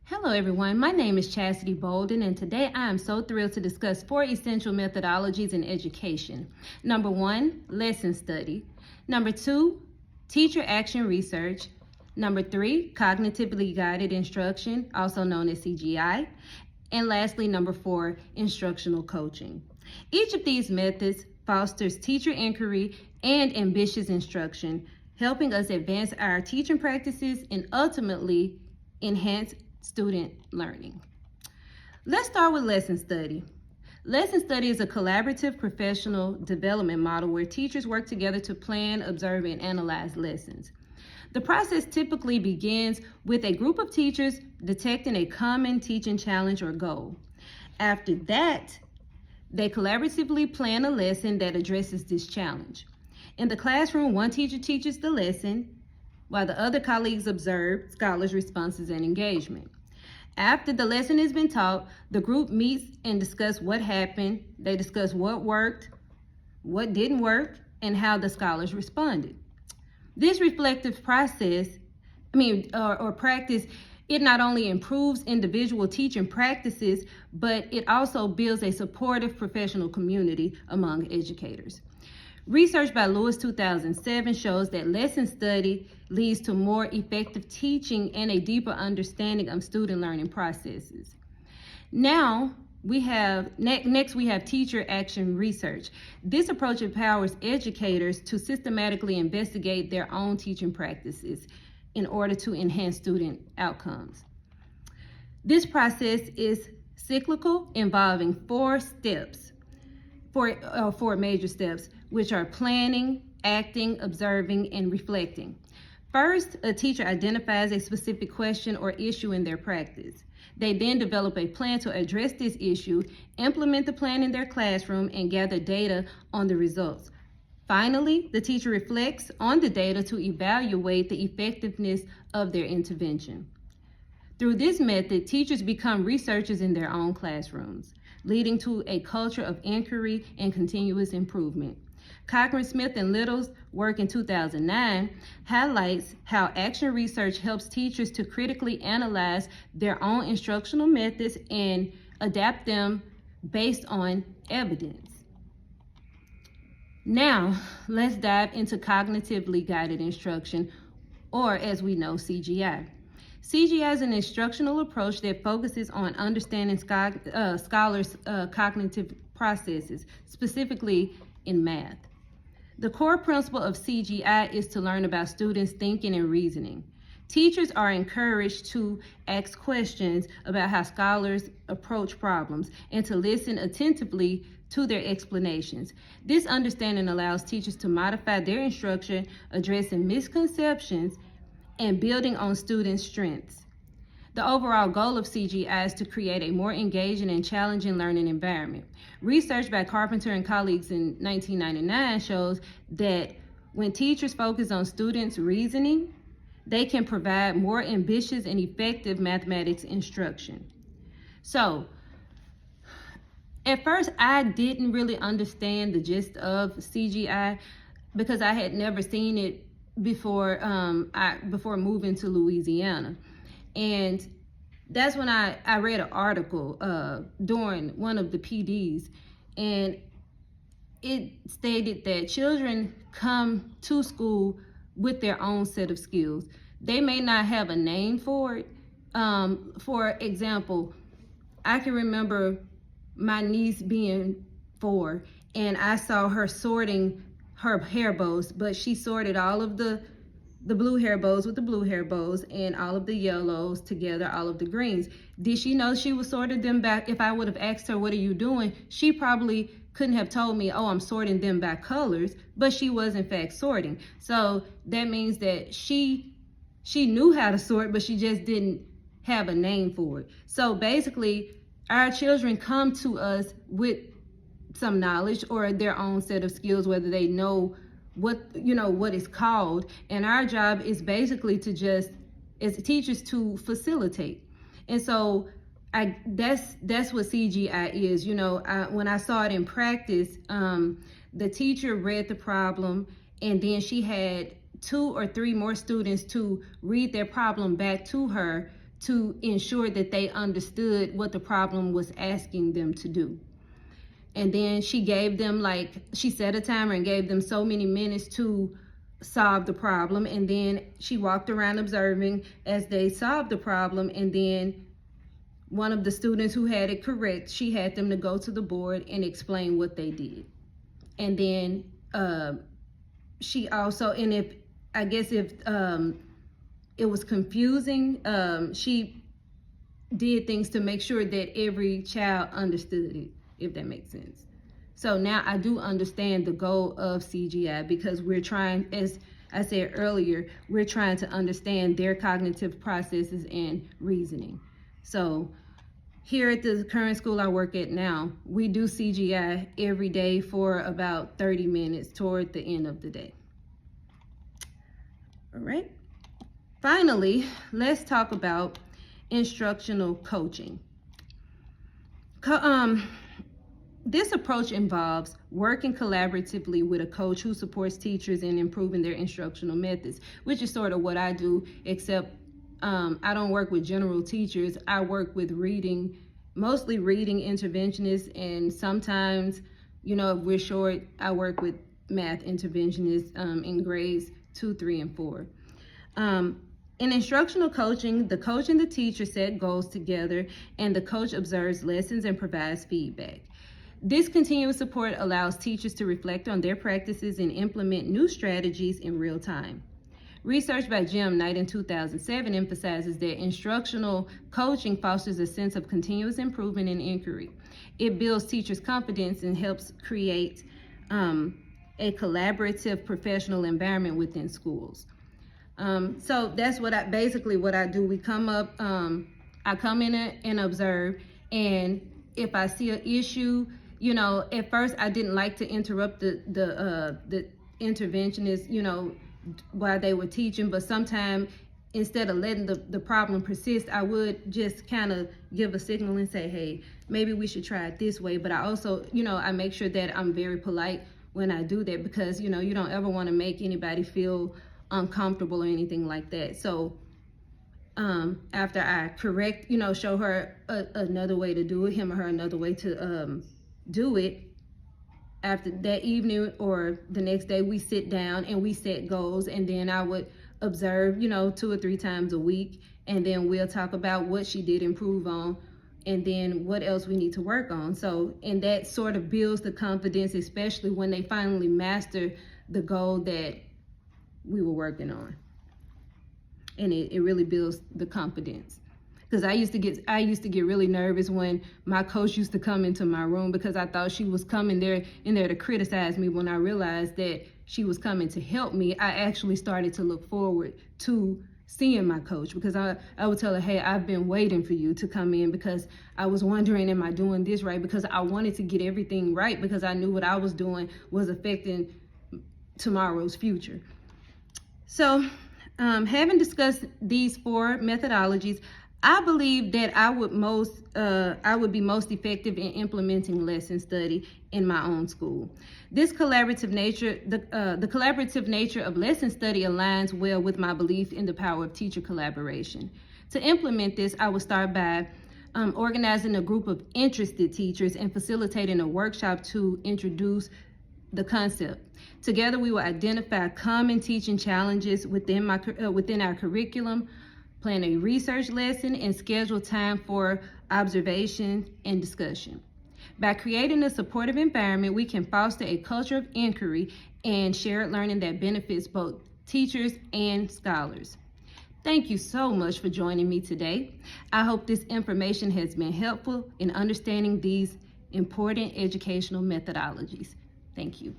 Hello everyone, my name is Chastity Bolden and today I am so thrilled to discuss 4 essential methodologies in education. Number 1, lesson study. Number 2, teacher action research. Number 3, cognitively guided instruction, also known as CGI. And lastly, number 4, instructional coaching. Each of these methods fosters teacher inquiry and ambitious instruction, helping us advance our teaching practices and ultimately enhance student learning. Let's start with lesson study. Lesson study is a collaborative professional development model where teachers work together to plan, observe, and analyze lessons. The process typically begins with a group of teachers detecting a common teaching challenge or goal. After that, they collaboratively plan a lesson that addresses this challenge. In the classroom, one teacher teaches the lesson, while the other colleagues observe scholars' responses and engagement. After the lesson has been taught, the group meets and discuss what happened. They discuss what worked, what didn't work, and how the scholars responded. This reflective process, or practice, it not only improves individual teaching practices, but it also builds a supportive professional community among educators. Research by Lewis 2007 shows that lesson study leads to more effective teaching and a deeper understanding of student learning processes. Now, next we have teacher action research. This approach empowers educators to systematically investigate their own teaching practices in order to enhance student outcomes. This process is cyclical, involving four major steps, which are planning, acting, observing, and reflecting. First, a teacher identifies a specific question or issue in their practice. They then develop a plan to address this issue, implement the plan in their classroom, and gather data on the results. Finally, the teacher reflects on the data to evaluate the effectiveness of their intervention. Through this method, teachers become researchers in their own classrooms, leading to a culture of inquiry and continuous improvement. Cochran, Smith, and Little's work in 2009 highlights how action research helps teachers to critically analyze their own instructional methods and adapt them based on evidence. Now, let's dive into cognitively guided instruction, or as we know, CGI. CGI is an instructional approach that focuses on understanding scholars' cognitive processes, specifically in math. The core principle of CGI is to learn about students' thinking and reasoning. Teachers are encouraged to ask questions about how scholars approach problems and to listen attentively to their explanations. This understanding allows teachers to modify their instruction, addressing misconceptions and building on students' strengths. The overall goal of CGI is to create a more engaging and challenging learning environment. Research by Carpenter and colleagues in 1999 shows that when teachers focus on students' reasoning, they can provide more ambitious and effective mathematics instruction. So, at first, I didn't really understand the gist of CGI because I had never seen it before moving to Louisiana. And that's when I read an article during one of the PDs, and it stated that children come to school with their own set of skills. They may not have a name for it. For example, I can remember my niece being 4, and I saw her sorting her hair bows, but she sorted all of the blue hair bows with the blue hair bows and all of the yellows together, all of the greens. Did she know she was sorting them back? If I would have asked her, what are you doing? She probably couldn't have told me, oh, I'm sorting them by colors, but she was in fact sorting. So that means that she knew how to sort, but she just didn't have a name for it. So basically, our children come to us with some knowledge or their own set of skills, whether they know what it's called, and our job is basically to just, as teachers, to facilitate. And so that's what CGI is. When I saw it in practice, the teacher read the problem, and then she had 2 or 3 more students to read their problem back to her to ensure that they understood what the problem was asking them to do. And then she gave them, she set a timer and gave them so many minutes to solve the problem. And then she walked around observing as they solved the problem. And then one of the students who had it correct, she had them to go to the board and explain what they did. And then she also, and if it was confusing, she did things to make sure that every child understood it, if that makes sense. So now I do understand the goal of CGI, because we're trying, as I said earlier, we're trying to understand their cognitive processes and reasoning. So here at the current school I work at now, we do CGI every day for about 30 minutes toward the end of the day. All right. Finally, let's talk about instructional coaching. This approach involves working collaboratively with a coach who supports teachers in improving their instructional methods, which is sort of what I do, except I don't work with general teachers. I work with mostly reading interventionists, and sometimes, if we're short, I work with math interventionists in grades 2, 3, and 4. In instructional coaching, the coach and the teacher set goals together, and the coach observes lessons and provides feedback. This continuous support allows teachers to reflect on their practices and implement new strategies in real time. Research by Jim Knight in 2007 emphasizes that instructional coaching fosters a sense of continuous improvement and inquiry. It builds teachers' confidence and helps create a collaborative professional environment within schools. So that's what I do. We come up, I come in and observe, and if I see an issue, at first I didn't like to interrupt the interventionist, while they were teaching, but sometimes instead of letting the problem persist, I would just kind of give a signal and say, hey, maybe we should try it this way. But I also, I make sure that I'm very polite when I do that, because, you don't ever want to make anybody feel uncomfortable or anything like that. So after I correct, show her another way to do it, him or her another way to do it, after that evening or the next day, we sit down and we set goals, and then I would observe, 2 or 3 times a week, and then we'll talk about what she did improve on and then what else we need to work on. So, and that sort of builds the confidence, especially when they finally master the goal that we were working on. And it really builds the confidence. Because I used to get really nervous when my coach used to come into my room, because I thought she was coming in there to criticize me. When I realized that she was coming to help me, I actually started to look forward to seeing my coach, because I would tell her, hey, I've been waiting for you to come in, because I was wondering, am I doing this right? Because I wanted to get everything right, because I knew what I was doing was affecting tomorrow's future. So having discussed these 4 methodologies, I believe that I would be most effective in implementing lesson study in my own school. This collaborative nature, the collaborative nature of lesson study aligns well with my belief in the power of teacher collaboration. To implement this, I would start by organizing a group of interested teachers and facilitating a workshop to introduce the concept. Together, we will identify common teaching challenges within our curriculum, plan a research lesson, and schedule time for observation and discussion. By creating a supportive environment, we can foster a culture of inquiry and shared learning that benefits both teachers and scholars. Thank you so much for joining me today. I hope this information has been helpful in understanding these important educational methodologies. Thank you.